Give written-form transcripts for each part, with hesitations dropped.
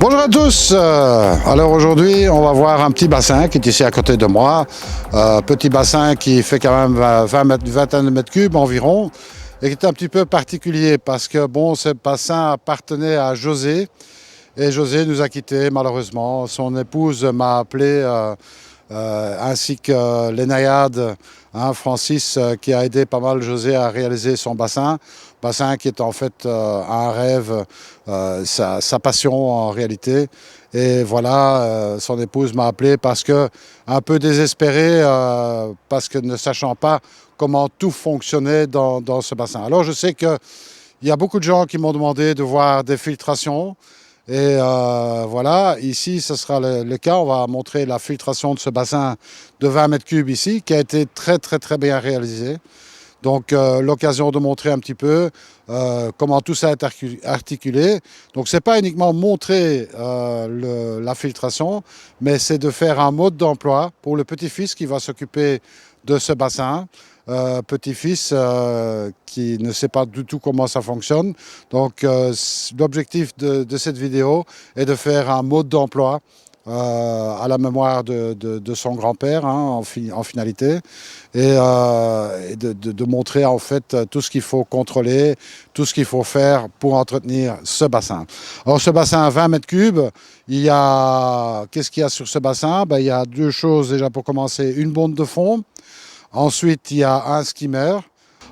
Bonjour à tous. Alors aujourd'hui, on va voir un petit bassin qui est ici à côté de moi. Petit bassin qui fait quand même 20 de mètres cubes environ et qui est un petit peu particulier parce que bon, ce bassin appartenait à José et José nous a quittés malheureusement. Son épouse m'a appelé ainsi que l'Énaïade, Francis, qui a aidé pas mal José à réaliser son bassin. Bassin qui est en fait un rêve, sa passion en réalité. Et voilà, son épouse m'a appelé parce que, un peu désespéré, parce que ne sachant pas comment tout fonctionnait dans ce bassin. Alors je sais qu'il y a beaucoup de gens qui m'ont demandé de voir des filtrations. Et voilà, ici, ce sera le cas. On va montrer la filtration de ce bassin de 20 mètres cubes ici, qui a été très bien réalisé. Donc, l'occasion de montrer un petit peu comment tout ça est articulé. Donc, ce n'est pas uniquement montrer la filtration, mais c'est de faire un mode d'emploi pour le petit-fils qui va s'occuper de ce bassin. Petit-fils qui ne sait pas du tout comment ça fonctionne. Donc, l'objectif de cette vidéo est de faire un mode d'emploi à la mémoire de son grand-père, en finalité, et de montrer en fait tout ce qu'il faut contrôler, tout ce qu'il faut faire pour entretenir ce bassin. Alors ce bassin à 20 mètres cubes, qu'est-ce qu'il y a sur ce bassin? Il y a deux choses déjà pour commencer, une bombe de fond, ensuite il y a un skimmer.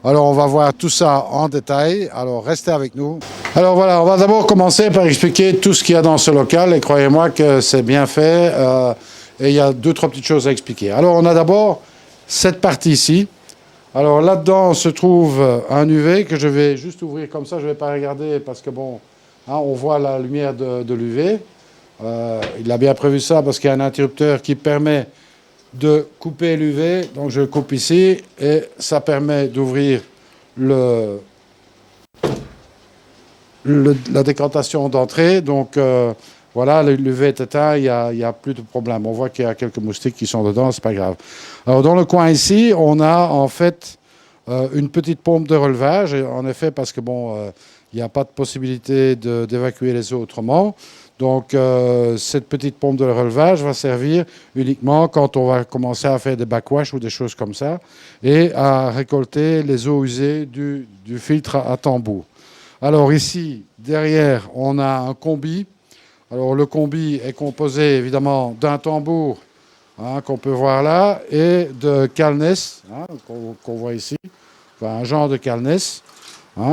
Alors on va voir tout ça en détail, alors restez avec nous. Alors voilà, on va d'abord commencer par expliquer tout ce qu'il y a dans ce local et croyez-moi que c'est bien fait et il y a deux, trois petites choses à expliquer. Alors on a d'abord cette partie ici. Alors là-dedans se trouve un UV que je vais juste ouvrir comme ça, je ne vais pas regarder parce que bon, on voit la lumière de l'UV. Il a bien prévu ça parce qu'il y a un interrupteur qui permet de couper l'UV, donc je coupe ici et ça permet d'ouvrir la décantation d'entrée. Donc voilà, l'UV est éteint, il n'y a plus de problème. On voit qu'il y a quelques moustiques qui sont dedans, c'est pas grave. Alors dans le coin ici, on a en fait une petite pompe de relevage, en effet parce que bon, il n'y a pas de possibilité d'évacuer les eaux autrement. Donc, cette petite pompe de relevage va servir uniquement quand on va commencer à faire des backwash ou des choses comme ça et à récolter les eaux usées du filtre à tambour. Alors ici, derrière, on a un combi. Alors le combi est composé évidemment d'un tambour qu'on peut voir là et de calness qu'on voit ici, enfin, un genre de calness.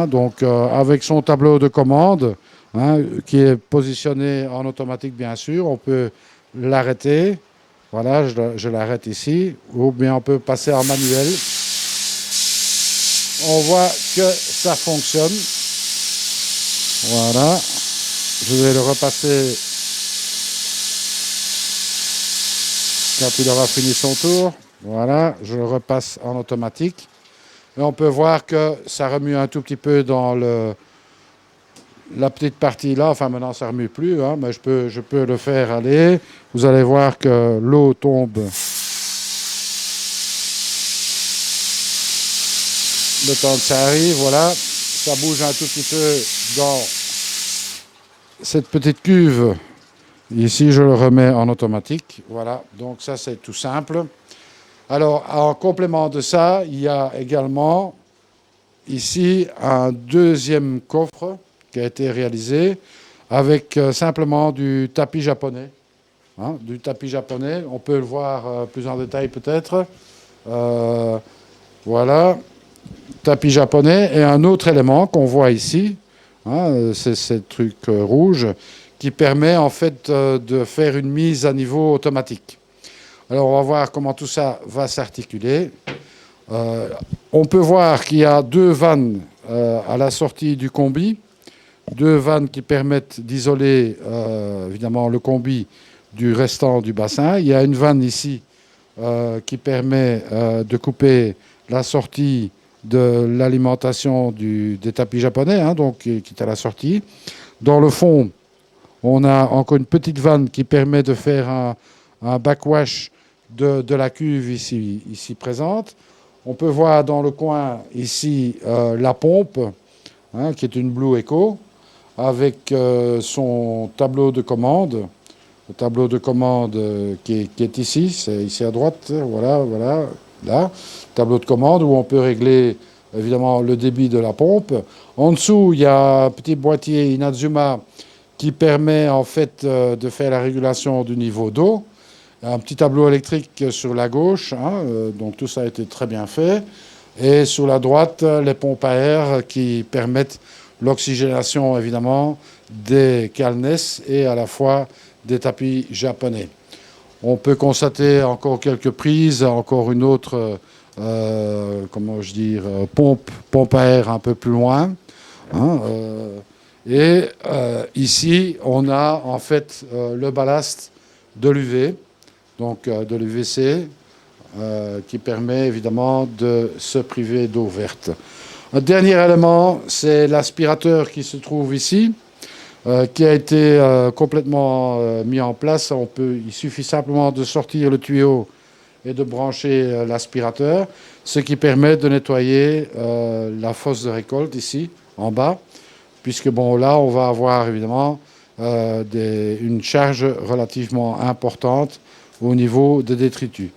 Donc avec son tableau de commande, qui est positionné en automatique bien sûr, on peut l'arrêter, voilà, je l'arrête ici, ou bien on peut passer en manuel. On voit que ça fonctionne, voilà, je vais le repasser quand il aura fini son tour, voilà, je le repasse en automatique, et on peut voir que ça remue un tout petit peu dans la petite partie là, enfin maintenant ça ne remue plus, mais je peux le faire aller. Vous allez voir que l'eau tombe. Le temps que ça arrive, voilà, ça bouge un tout petit peu dans cette petite cuve. Ici, je le remets en automatique. Voilà, donc ça c'est tout simple. Alors, en complément de ça, il y a également ici un deuxième coffre qui a été réalisé avec simplement du tapis japonais. Du tapis japonais, on peut le voir plus en détail peut-être. Voilà, tapis japonais et un autre élément qu'on voit ici, c'est ce truc rouge qui permet en fait de faire une mise à niveau automatique. Alors on va voir comment tout ça va s'articuler. On peut voir qu'il y a deux vannes à la sortie du combi. Deux vannes qui permettent d'isoler évidemment le combi du restant du bassin. Il y a une vanne ici qui permet de couper la sortie de l'alimentation des tapis japonais, donc qui est à la sortie. Dans le fond, on a encore une petite vanne qui permet de faire un backwash de la cuve ici présente. On peut voir dans le coin ici la pompe, qui est une Blue Eco. avec son tableau de commande. Le tableau de commande qui est ici, c'est ici à droite, voilà, voilà, là. Tableau de commande où on peut régler évidemment le débit de la pompe. En dessous, il y a un petit boîtier Inazuma qui permet en fait de faire la régulation du niveau d'eau. Un petit tableau électrique sur la gauche, hein, donc tout ça a été très bien fait. Et sur la droite, les pompes à air qui permettent l'oxygénation évidemment des calness et à la fois des tapis japonais. On peut constater encore quelques prises, encore une autre, comment je dire, pompe à air un peu plus loin. Hein, ici, on a en fait le ballast de l'UV, donc de l'UVC, qui permet évidemment de se priver d'eau verte. Un dernier élément, c'est l'aspirateur qui se trouve ici, qui a été complètement mis en place. Il suffit simplement de sortir le tuyau et de brancher l'aspirateur, ce qui permet de nettoyer la fosse de récolte ici, en bas, puisque bon, là, on va avoir évidemment une charge relativement importante au niveau des détritus.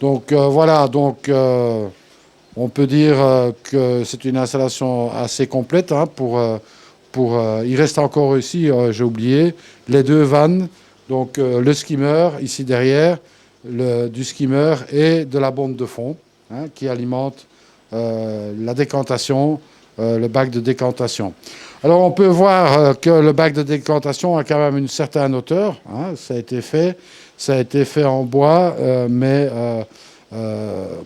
Donc voilà, donc on peut dire que c'est une installation assez complète. Hein, il reste encore ici, j'ai oublié, les deux vannes, donc le skimmer ici derrière, du skimmer et de la bombe de fond, hein, qui alimente la décantation, le bac de décantation. Alors on peut voir que le bac de décantation a quand même une certaine hauteur, hein, ça a été fait en bois, mais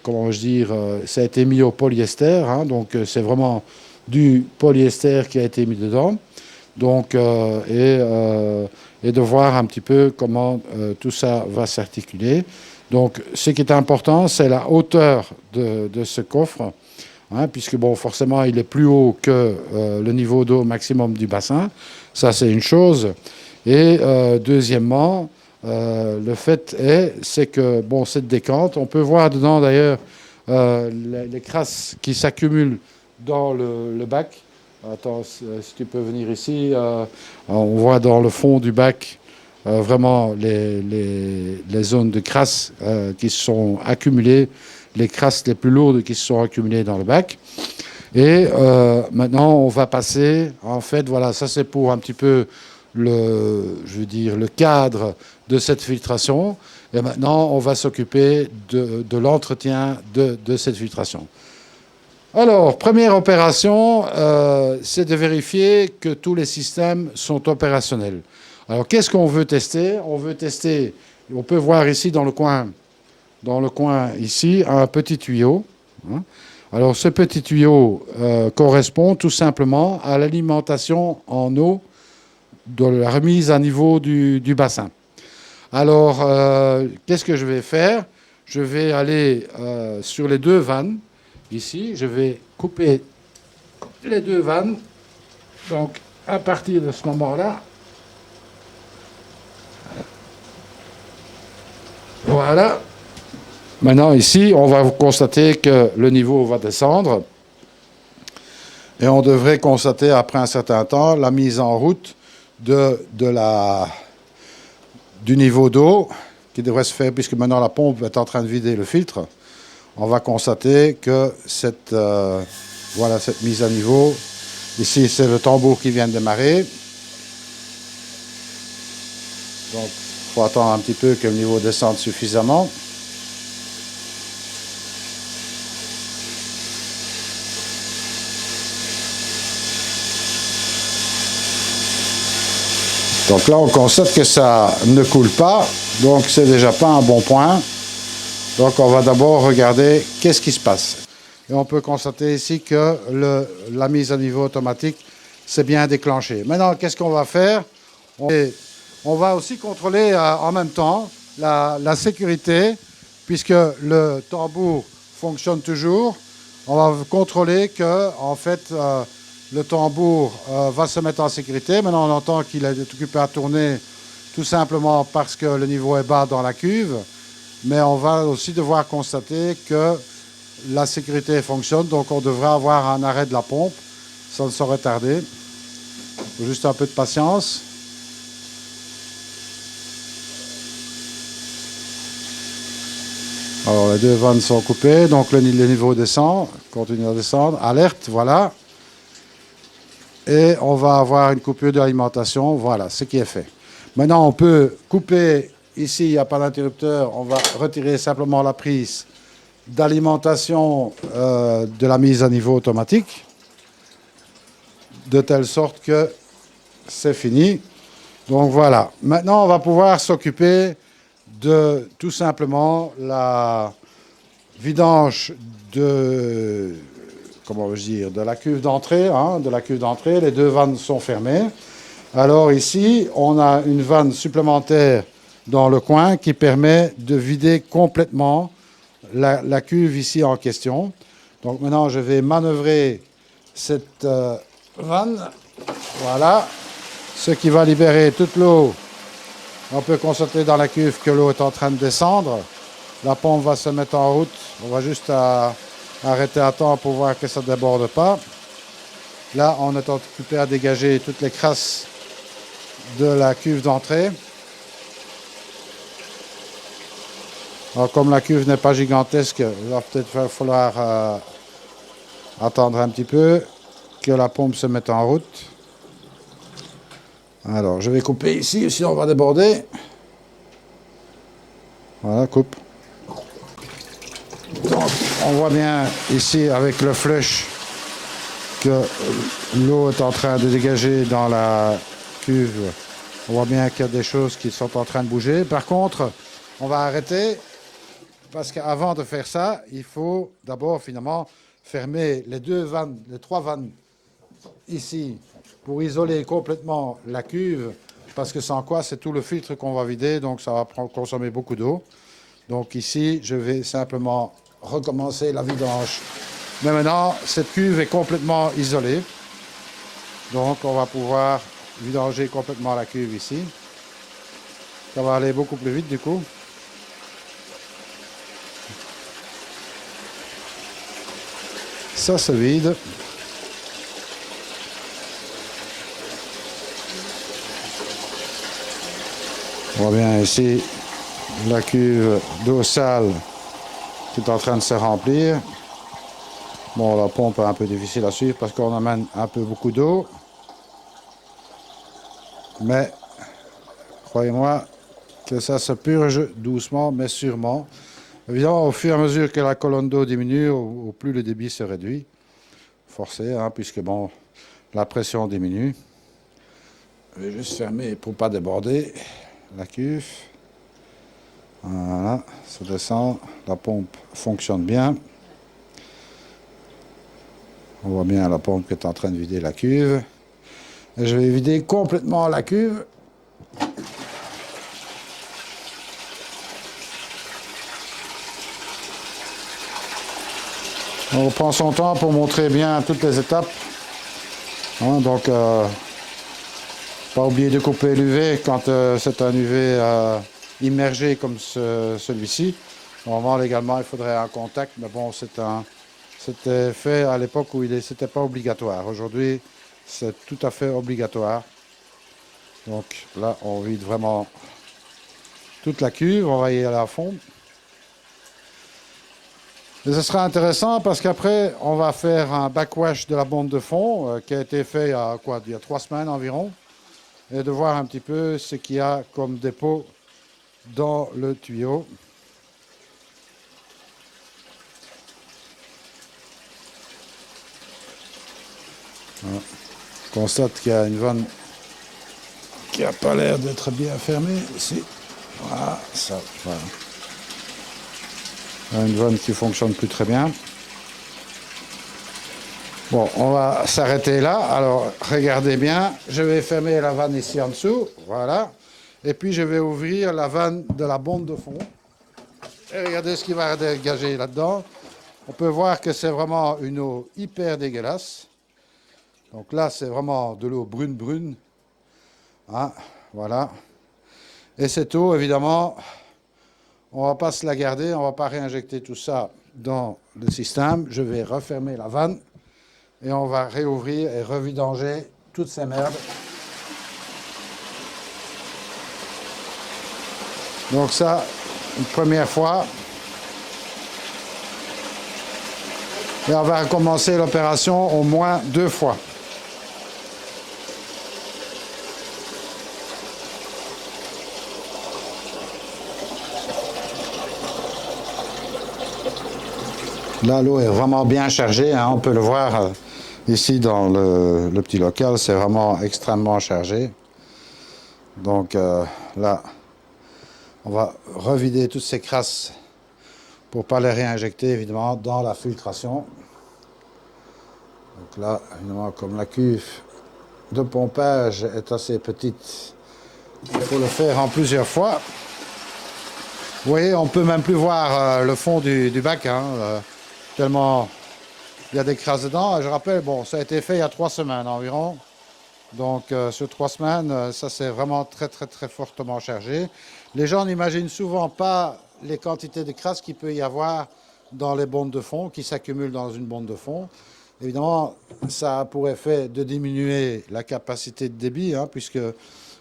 comment je dire, ça a été mis au polyester, hein, donc c'est vraiment du polyester qui a été mis dedans, donc et de voir un petit peu comment tout ça va s'articuler. Donc ce qui est important, c'est la hauteur de ce coffre, hein, puisque bon, forcément il est plus haut que le niveau d'eau maximum du bassin, ça c'est une chose, et deuxièmement, le fait c'est que bon, cette décante, on peut voir dedans d'ailleurs les crasses qui s'accumulent dans le bac. Attends, si tu peux venir ici, on voit dans le fond du bac vraiment les zones de crasse qui se sont accumulées, les crasses les plus lourdes qui se sont accumulées dans le bac. Et maintenant, on va passer, en fait, voilà, ça c'est pour un petit peu le cadre de cette filtration. Et maintenant, on va s'occuper de l'entretien de cette filtration. Alors, première opération, c'est de vérifier que tous les systèmes sont opérationnels. Alors, qu'est-ce qu'on veut tester? On veut tester, on peut voir ici dans le coin ici, un petit tuyau. Hein. Alors, ce petit tuyau correspond tout simplement à l'alimentation en eau de la remise à niveau du bassin. Alors, qu'est-ce que je vais faire? Je vais aller sur les deux vannes. Ici, je vais couper les deux vannes. Donc, à partir de ce moment-là, voilà. Maintenant, ici, on va constater que le niveau va descendre. Et on devrait constater, après un certain temps, la mise en route du niveau d'eau qui devrait se faire, puisque maintenant la pompe est en train de vider le filtre. On va constater que voilà, cette mise à niveau, ici c'est le tambour qui vient de démarrer. Donc il faut attendre un petit peu que le niveau descende suffisamment. Donc là on constate que ça ne coule pas, donc c'est déjà pas un bon point. Donc on va d'abord regarder qu'est-ce qui se passe. Et on peut constater ici que la mise à niveau automatique s'est bien déclenchée. Maintenant, qu'est-ce qu'on va faire? On va aussi contrôler en même temps la sécurité, puisque le tambour fonctionne toujours. On va contrôler que, en fait, le tambour va se mettre en sécurité. Maintenant, on entend qu'il est occupé à tourner tout simplement parce que le niveau est bas dans la cuve. Mais on va aussi devoir constater que la sécurité fonctionne, donc on devrait avoir un arrêt de la pompe, ça ne saurait tarder. Faut juste un peu de patience. Alors les deux vannes sont coupées, donc le niveau descend, continue à descendre, alerte, voilà. Et on va avoir une coupure de l'alimentation, voilà ce qui est fait. Maintenant on peut couper, ici il n'y a pas d'interrupteur, on va retirer simplement la prise d'alimentation de la mise à niveau automatique, de telle sorte que c'est fini. Donc voilà, maintenant on va pouvoir s'occuper de tout simplement la vidange de, comment veux-je dire, de la cuve d'entrée, hein, de la cuve d'entrée. Les deux vannes sont fermées. Alors ici, on a une vanne supplémentaire dans le coin qui permet de vider complètement la cuve ici en question. Donc maintenant, je vais manœuvrer cette vanne, voilà, ce qui va libérer toute l'eau. On peut constater dans la cuve que l'eau est en train de descendre. La pompe va se mettre en route. On va juste arrêter à temps pour voir que ça ne déborde pas. Là, on est occupé à dégager toutes les crasses de la cuve d'entrée. Alors, comme la cuve n'est pas gigantesque, il va peut-être falloir attendre un petit peu que la pompe se mette en route. Alors, je vais couper ici, sinon on va déborder. Voilà, coupe. Donc, on voit bien ici avec le flush que l'eau est en train de dégager dans la cuve. On voit bien qu'il y a des choses qui sont en train de bouger. Par contre, on va arrêter parce qu'avant de faire ça, il faut d'abord finalement fermer les deux vannes, les trois vannes ici pour isoler complètement la cuve parce que sans quoi c'est tout le filtre qu'on va vider, donc ça va consommer beaucoup d'eau. Donc ici, je vais simplement recommencer la vidange. Mais maintenant, cette cuve est complètement isolée. Donc on va pouvoir vidanger complètement la cuve ici. Ça va aller beaucoup plus vite du coup. Ça se vide. On voit bien ici la cuve d'eau sale qui est en train de se remplir. Bon, la pompe est un peu difficile à suivre parce qu'on amène un peu beaucoup d'eau. Mais, croyez-moi que ça se purge doucement mais sûrement. Évidemment, au fur et à mesure que la colonne d'eau diminue, au plus le débit se réduit. Forcé, hein, puisque bon, la pression diminue. Je vais juste fermer pour ne pas déborder la cuve. Voilà, ça descend, la pompe fonctionne bien. On voit bien la pompe qui est en train de vider la cuve. Et je vais vider complètement la cuve. On prend son temps pour montrer bien toutes les étapes. Hein, donc, pas oublier de couper l'UV quand c'est un UV immergé comme celui-ci. Normalement, légalement, il faudrait un contact, mais bon, c'était fait à l'époque où c'était pas obligatoire. Aujourd'hui, c'est tout à fait obligatoire. Donc là, on vide vraiment toute la cuve, on va y aller à fond. Et ce sera intéressant parce qu'après, on va faire un backwash de la bombe de fond qui a été fait il y a 3 semaines environ. Et de voir un petit peu ce qu'il y a comme dépôt dans le tuyau. Voilà. On constate qu'il y a une vanne qui n'a pas l'air d'être bien fermée ici. Voilà, ça, voilà. Il y a une vanne qui ne fonctionne plus très bien. Bon, on va s'arrêter là. Alors, regardez bien. Je vais fermer la vanne ici en dessous. Voilà. Et puis, je vais ouvrir la vanne de la bombe de fond. Et regardez ce qui va dégager là-dedans. On peut voir que c'est vraiment une eau hyper dégueulasse. Donc là, c'est vraiment de l'eau brune. Hein, voilà. Et cette eau, évidemment, on ne va pas se la garder. On ne va pas réinjecter tout ça dans le système. Je vais refermer la vanne. Et on va réouvrir et revidanger toutes ces merdes Donc ça, une première fois. Et on va recommencer l'opération au moins 2 fois. Là, l'eau est vraiment bien chargée, hein, on peut le voir ici dans le petit local, c'est vraiment extrêmement chargé. Donc là, on va revider toutes ces crasses pour ne pas les réinjecter évidemment dans la filtration. Donc là, évidemment, comme la cuve de pompage est assez petite, il faut le faire en plusieurs fois. Vous voyez, on peut même plus voir le fond du bac, hein, tellement il y a des crasses dedans. Je rappelle, bon, ça a été fait il y a 3 semaines environ. Donc sur 3 semaines, ça s'est vraiment très fortement chargé. Les gens n'imaginent souvent pas les quantités de crasse qu'il peut y avoir dans les bondes de fond, qui s'accumulent dans une bonde de fond. Évidemment, ça a pour effet de diminuer la capacité de débit, hein, puisque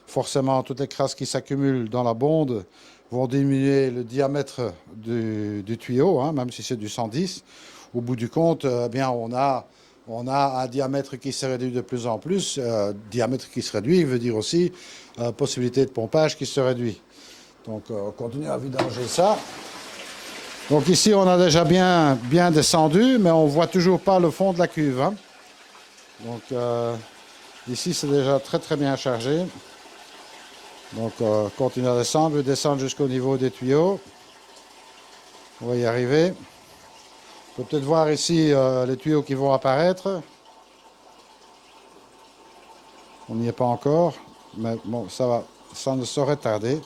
forcément toutes les crasses qui s'accumulent dans la bonde vont diminuer le diamètre du tuyau, hein, même si c'est du 110. Au bout du compte, eh bien, on a un diamètre qui se réduit de plus en plus. Diamètre qui se réduit veut dire aussi possibilité de pompage qui se réduit. Donc on continue à vidanger ça. Donc ici on a déjà bien descendu, mais on ne voit toujours pas le fond de la cuve, hein. Donc ici c'est déjà très bien chargé. Donc continue à descendre jusqu'au niveau des tuyaux. On va y arriver. On peut peut-être voir ici les tuyaux qui vont apparaître. On n'y est pas encore, mais bon, ça va, ça ne saurait tarder.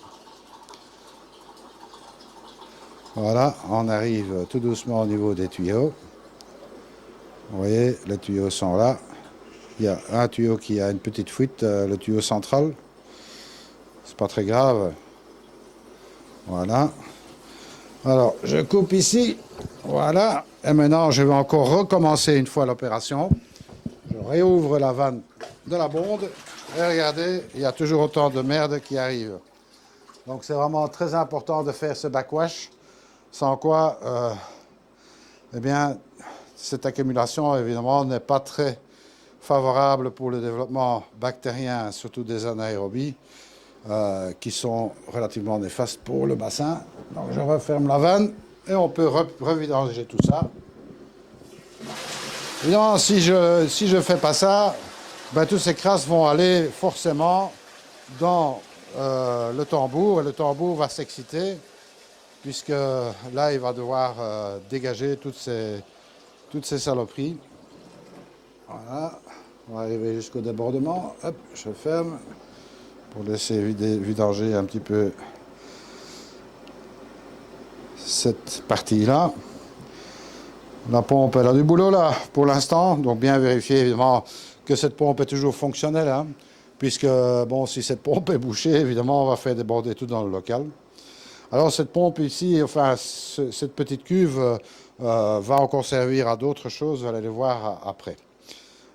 Voilà, on arrive tout doucement au niveau des tuyaux. Vous voyez, les tuyaux sont là. Il y a un tuyau qui a une petite fuite, le tuyau central. C'est pas très grave. Voilà. Alors, je coupe ici. Voilà. Et maintenant, je vais encore recommencer une fois l'opération. Je réouvre la vanne de la bonde. Et regardez, il y a toujours autant de merde qui arrive. Donc, c'est vraiment très important de faire ce backwash. Sans quoi, eh bien, cette accumulation, évidemment, n'est pas très favorable pour le développement bactérien, surtout des anaérobies, qui sont relativement néfastes pour le bassin. Donc, je referme la vanne et on peut revidanger tout ça. Évidemment, si je ne fais pas ça, ben, toutes ces crasses vont aller forcément dans le tambour et le tambour va s'exciter, puisque là, il va devoir dégager toutes ces saloperies. Voilà, on va arriver jusqu'au débordement. Hop, je ferme pour laisser vidanger un petit peu cette partie-là. La pompe, elle a du boulot là, pour l'instant. Donc bien vérifier évidemment que cette pompe est toujours fonctionnelle, hein, puisque, bon, si cette pompe est bouchée, évidemment, on va faire déborder tout dans le local. Alors cette pompe ici, enfin cette petite cuve va encore servir à d'autres choses, vous allez le voir après.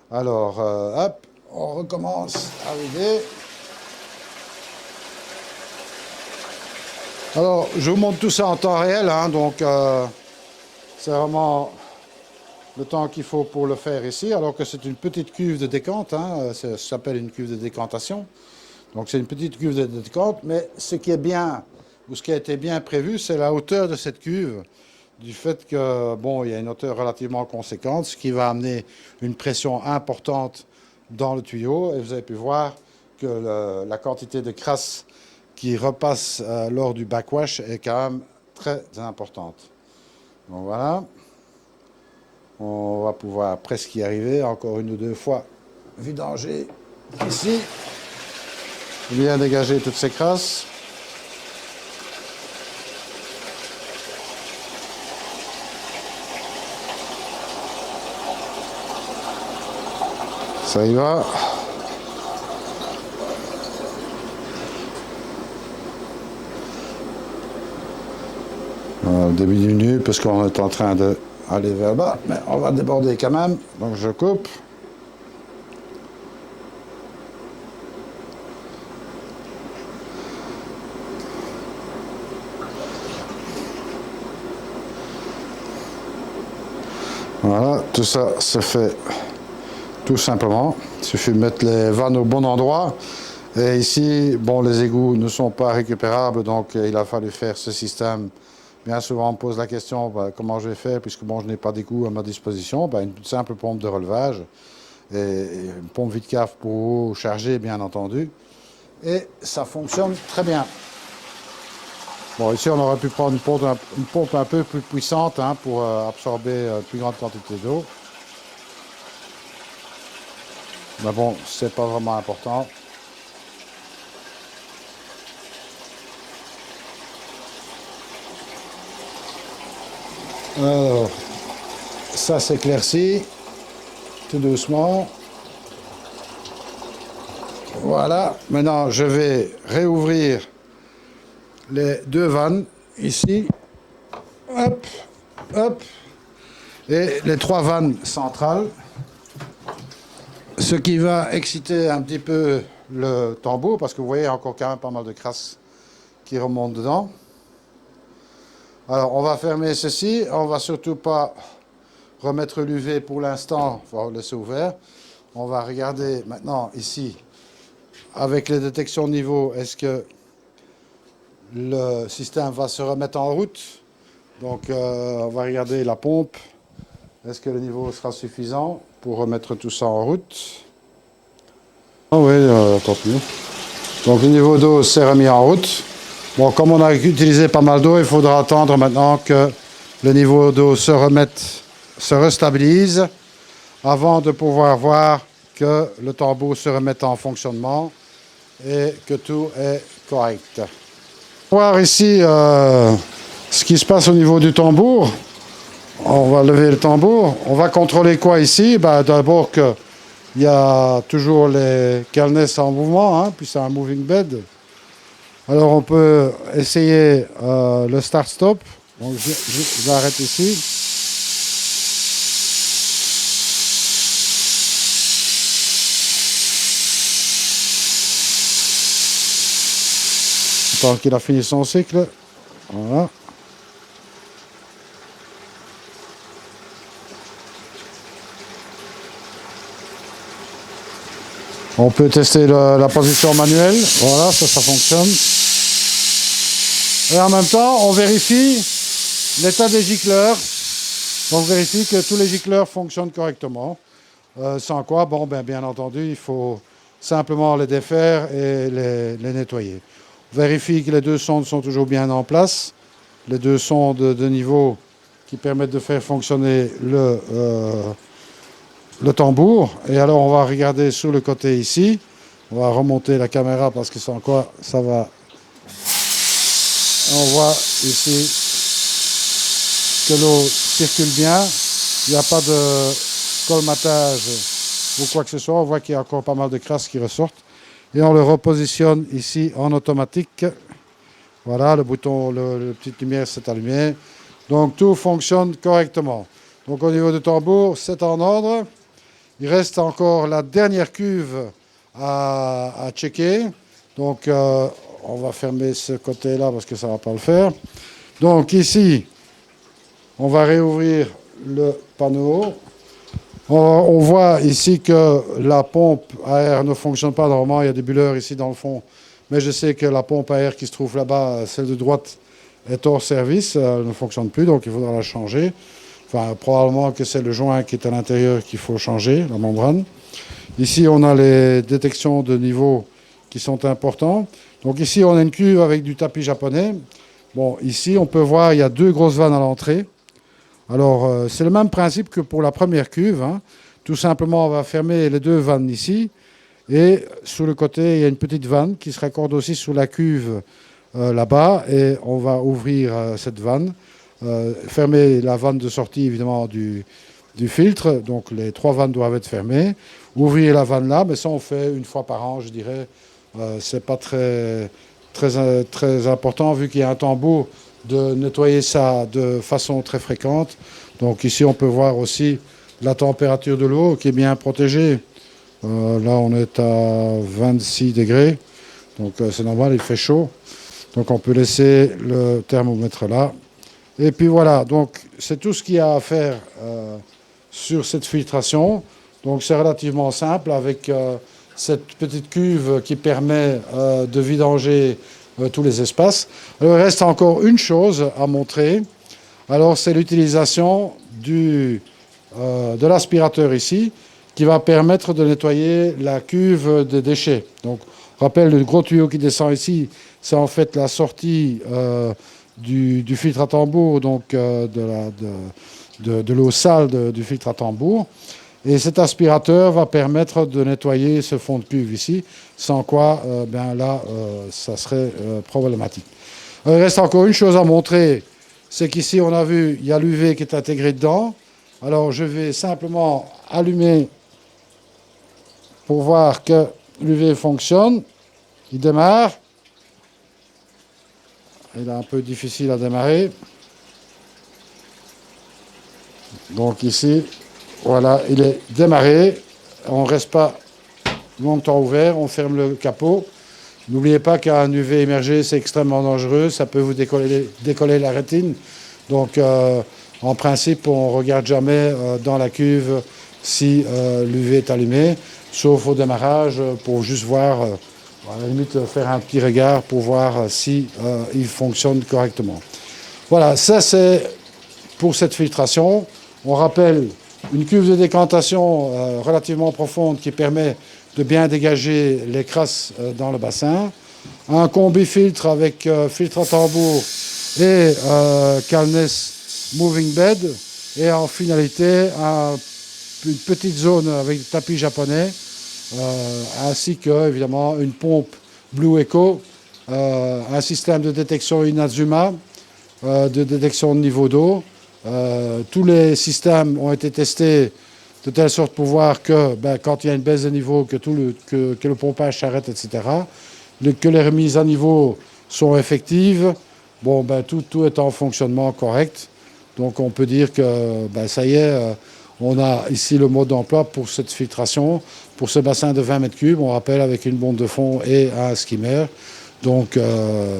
Alors hop, on recommence à vider. Alors je vous montre tout ça en temps réel, hein, donc c'est vraiment le temps qu'il faut pour le faire ici, alors que c'est une petite cuve de décante, hein, ça s'appelle une cuve de décantation. Donc c'est une petite cuve de décante, mais ce qui est bien, ou ce qui a été bien prévu, c'est la hauteur de cette cuve, du fait que, bon, il y a une hauteur relativement conséquente, ce qui va amener une pression importante dans le tuyau. Et vous avez pu voir que la quantité de crasse qui repasse lors du backwash est quand même très importante. Donc voilà. On va pouvoir presque y arriver, encore 1 ou 2 fois vidanger ici. Bien dégager toutes ces crasses. Ça y va. Le début diminue parce qu'on est en train d'aller vers le bas, mais on va déborder quand même. Donc je coupe. Voilà, tout ça se fait tout simplement. Il suffit de mettre les vannes au bon endroit. Et ici, bon, les égouts ne sont pas récupérables, donc il a fallu faire ce système. Bien souvent, on me pose la question, bah, comment je vais faire, puisque bon, je n'ai pas d'égout à ma disposition. Bah, une simple pompe de relevage et une pompe vide-cave pour eau chargée, bien entendu. Et ça fonctionne très bien. Bon, ici, on aurait pu prendre une pompe un peu plus puissante hein, pour absorber une plus grande quantité d'eau. Mais bon, c'est pas vraiment important. Alors, ça s'éclaircit tout doucement. Voilà, maintenant je vais réouvrir les deux vannes ici. Hop, hop. Et les trois vannes centrales. Ce qui va exciter un petit peu le tambour, parce que vous voyez, il y a encore quand même pas mal de crasse qui remonte dedans. Alors, on va fermer ceci. On va surtout pas remettre l'UV pour l'instant. Il faut laisser ouvert. On va regarder maintenant ici, avec les détections de niveau, est-ce que le système va se remettre en route. Donc, on va regarder la pompe. Est-ce que le niveau sera suffisant pour remettre tout ça en route? Ah oui, tant pis. Donc, le niveau d'eau s'est remis en route. Bon, comme on a utilisé pas mal d'eau, il faudra attendre maintenant que le niveau d'eau se restabilise avant de pouvoir voir que le tambour se remette en fonctionnement et que tout est correct. On va voir ici ce qui se passe au niveau du tambour. On va lever le tambour. On va contrôler quoi ici? D'abord qu'il y a toujours les calness en mouvement, hein, puis c'est un moving bed. Alors on peut essayer le start-stop. Donc j'arrête ici. Tant qu'il a fini son cycle. Voilà. On peut tester la position manuelle. Voilà, ça fonctionne. Et en même temps, on vérifie l'état des gicleurs. On vérifie que tous les gicleurs fonctionnent correctement. Sans quoi, bon, bien entendu, il faut simplement les défaire et les nettoyer. On vérifie que les deux sondes sont toujours bien en place. Les deux sondes de niveau qui permettent de faire fonctionner le tambour. Et alors, on va regarder sur le côté ici. On va remonter la caméra parce que sans quoi, ça va. On voit ici que l'eau circule bien. Il n'y a pas de colmatage ou quoi que ce soit. On voit qu'il y a encore pas mal de crasse qui ressortent. Et on le repositionne ici en automatique. Voilà, le bouton, la petite lumière s'est allumée. Donc tout fonctionne correctement. Donc au niveau du tambour, c'est en ordre. Il reste encore la dernière cuve à checker. Donc on va fermer ce côté-là parce que ça ne va pas le faire. Donc ici, on va réouvrir le panneau. On voit ici que la pompe à air ne fonctionne pas normalement. Il y a des bulleurs ici dans le fond. Mais je sais que la pompe à air qui se trouve là-bas, celle de droite, est hors service. Elle ne fonctionne plus, donc il faudra la changer. Enfin, probablement que c'est le joint qui est à l'intérieur qu'il faut changer, la membrane. Ici, on a les détections de niveau qui sont importants. Donc ici, on a une cuve avec du tapis japonais. Bon, ici, on peut voir, il y a deux grosses vannes à l'entrée. Alors, c'est le même principe que pour la première cuve. Hein. Tout simplement, on va fermer les deux vannes ici. Et sur le côté, il y a une petite vanne qui se raccorde aussi sur la cuve là-bas. Et on va ouvrir cette vanne. Fermer la vanne de sortie, évidemment, du filtre. Donc, les trois vannes doivent être fermées. Ouvrir la vanne là, mais ça, on fait une fois par an, je dirais. C'est pas très important, vu qu'il y a un tambour, de nettoyer ça de façon très fréquente. Donc ici, on peut voir aussi la température de l'eau qui est bien protégée. Là, on est à 26 degrés. Donc c'est normal, il fait chaud. Donc on peut laisser le thermomètre là. Et puis voilà, donc c'est tout ce qu'il y a à faire sur cette filtration. Donc c'est relativement simple avec cette petite cuve qui permet de vidanger tous les espaces. Alors, il reste encore une chose à montrer. Alors c'est l'utilisation de l'aspirateur ici qui va permettre de nettoyer la cuve de déchets. Donc, on rappelle, le gros tuyau qui descend ici, c'est en fait la sortie du filtre à tambour, donc de l'eau sale du filtre à tambour. Et cet aspirateur va permettre de nettoyer ce fond de cuve ici, sans quoi, ça serait problématique. Il reste encore une chose à montrer, c'est qu'ici, on a vu, il y a l'UV qui est intégré dedans. Alors, je vais simplement allumer pour voir que l'UV fonctionne. Il démarre. Il est un peu difficile à démarrer. Donc ici, voilà, il est démarré. On ne reste pas longtemps ouvert. On ferme le capot. N'oubliez pas qu'un UV immergé, c'est extrêmement dangereux. Ça peut vous décoller la rétine. Donc, en principe, on ne regarde jamais dans la cuve si l'UV est allumé, sauf au démarrage pour juste voir, à la limite faire un petit regard pour voir si il fonctionne correctement. Voilà, ça c'est pour cette filtration. On rappelle une cuve de décantation relativement profonde qui permet de bien dégager les crasses dans le bassin. Un combi-filtre avec filtre à tambour et Calness Moving Bed. Et en finalité, une petite zone avec tapis japonais, ainsi que, évidemment, une pompe Blue Eco, un système de détection Inazuma, de détection de niveau d'eau. Tous les systèmes ont été testés de telle sorte pour voir que quand il y a une baisse de niveau, que le pompage s'arrête, etc. Que les remises à niveau sont effectives. Bon, tout est en fonctionnement correct. Donc on peut dire que ça y est, on a ici le mode d'emploi pour cette filtration, pour ce bassin de 20 mètres cubes, on rappelle avec une bombe de fond et un skimmer. Donc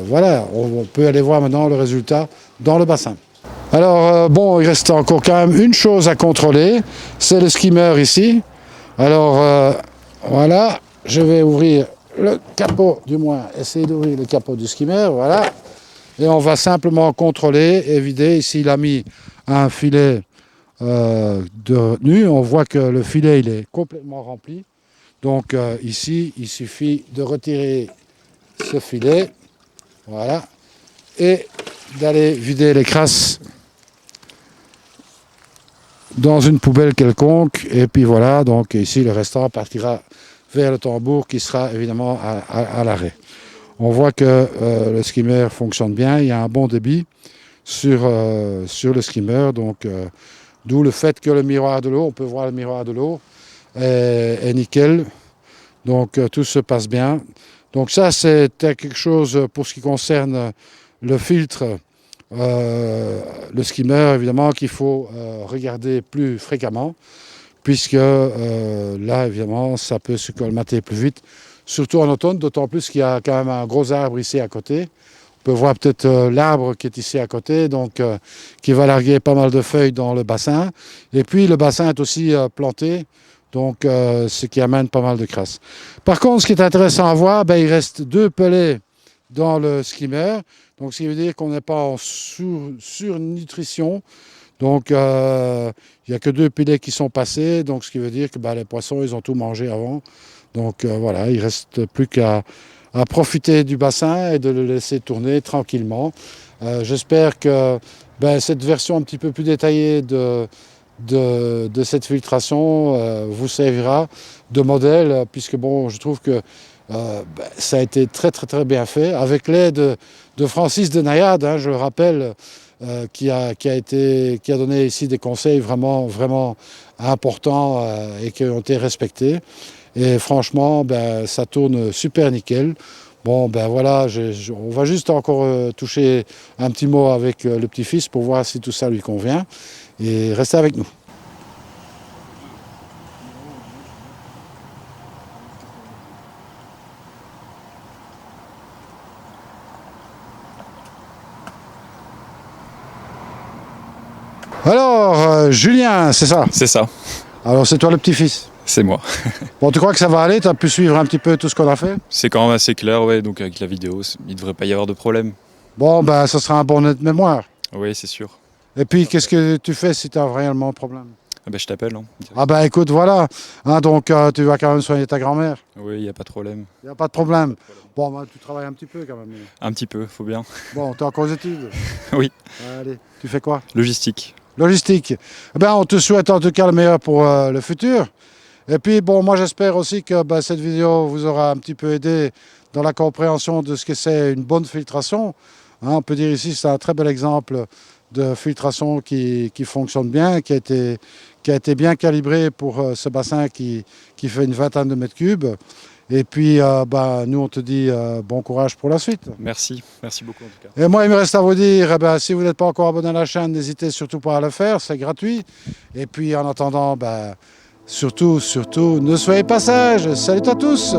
voilà, on peut aller voir maintenant le résultat dans le bassin. Alors il reste encore quand même une chose à contrôler, c'est le skimmer ici. Alors voilà, je vais ouvrir le capot, du moins essayer d'ouvrir le capot du skimmer, voilà. Et on va simplement contrôler et vider. Ici, il a mis un filet de retenue. On voit que le filet il est complètement rempli. Donc ici, il suffit de retirer ce filet. Voilà. Et d'aller vider les crasses dans une poubelle quelconque. Et puis voilà, donc ici, le restant partira vers le tambour qui sera évidemment à l'arrêt. On voit que le skimmer fonctionne bien, il y a un bon débit sur le skimmer, donc d'où le fait que le miroir de l'eau, on peut voir le miroir de l'eau, est nickel, donc tout se passe bien. Donc ça c'est quelque chose pour ce qui concerne le filtre, le skimmer évidemment qu'il faut regarder plus fréquemment, puisque là évidemment ça peut se colmater plus vite. Surtout en automne, d'autant plus qu'il y a quand même un gros arbre ici à côté. On peut voir peut-être l'arbre qui est ici à côté, donc qui va larguer pas mal de feuilles dans le bassin. Et puis le bassin est aussi planté, donc ce qui amène pas mal de crasse. Par contre, ce qui est intéressant à voir, il reste 2 pellets dans le skimmer, donc ce qui veut dire qu'on n'est pas en surnutrition. Donc il n'y a que 2 pellets qui sont passés, donc ce qui veut dire que les poissons ils ont tout mangé avant. Donc voilà, il ne reste plus qu'à profiter du bassin et de le laisser tourner tranquillement. J'espère que cette version un petit peu plus détaillée de cette filtration vous servira de modèle, puisque je trouve que ça a été très très très bien fait, avec l'aide de Francis de Nayade, je le rappelle, qui a donné ici des conseils vraiment, vraiment importants et qui ont été respectés. Et franchement, ça tourne super nickel. Voilà, on va juste encore toucher un petit mot avec le petit-fils pour voir si tout ça lui convient. Et restez avec nous. Alors, Julien, c'est ça? C'est ça, Alors, c'est toi le petit-fils. c'est moi. Bon, tu crois que ça va aller? Tu as pu suivre un petit peu tout ce qu'on a fait? C'est quand même assez clair, ouais, donc avec la vidéo, il ne devrait pas y avoir de problème. Bon, ben, ça sera un bon net de mémoire. Oui, c'est sûr. Et puis, qu'est-ce que tu fais si tu as réellement un problème? Ah ben, je t'appelle. Hein. Ah ben, écoute, voilà. Hein, donc, tu vas quand même soigner ta grand-mère. Oui, il n'y a pas de problème. Il n'y a pas de problème. Bon, ben, tu travailles un petit peu quand même. Un petit peu, faut bien. Bon, tu es encore aux études? Oui. Allez, tu fais quoi? Logistique. Logistique. Eh ben, on te souhaite en tout cas le meilleur pour le futur. Et puis, bon, moi j'espère aussi que cette vidéo vous aura un petit peu aidé dans la compréhension de ce que c'est une bonne filtration. Hein, on peut dire ici, c'est un très bel exemple de filtration qui fonctionne bien, qui a été bien calibré pour ce bassin qui fait une vingtaine de mètres cubes. Et puis, nous, on te dit bon courage pour la suite. Merci beaucoup en tout cas. Et moi, il me reste à vous dire, si vous n'êtes pas encore abonné à la chaîne, n'hésitez surtout pas à le faire, c'est gratuit. Et puis, en attendant, surtout, ne soyez pas sages. Salut à tous!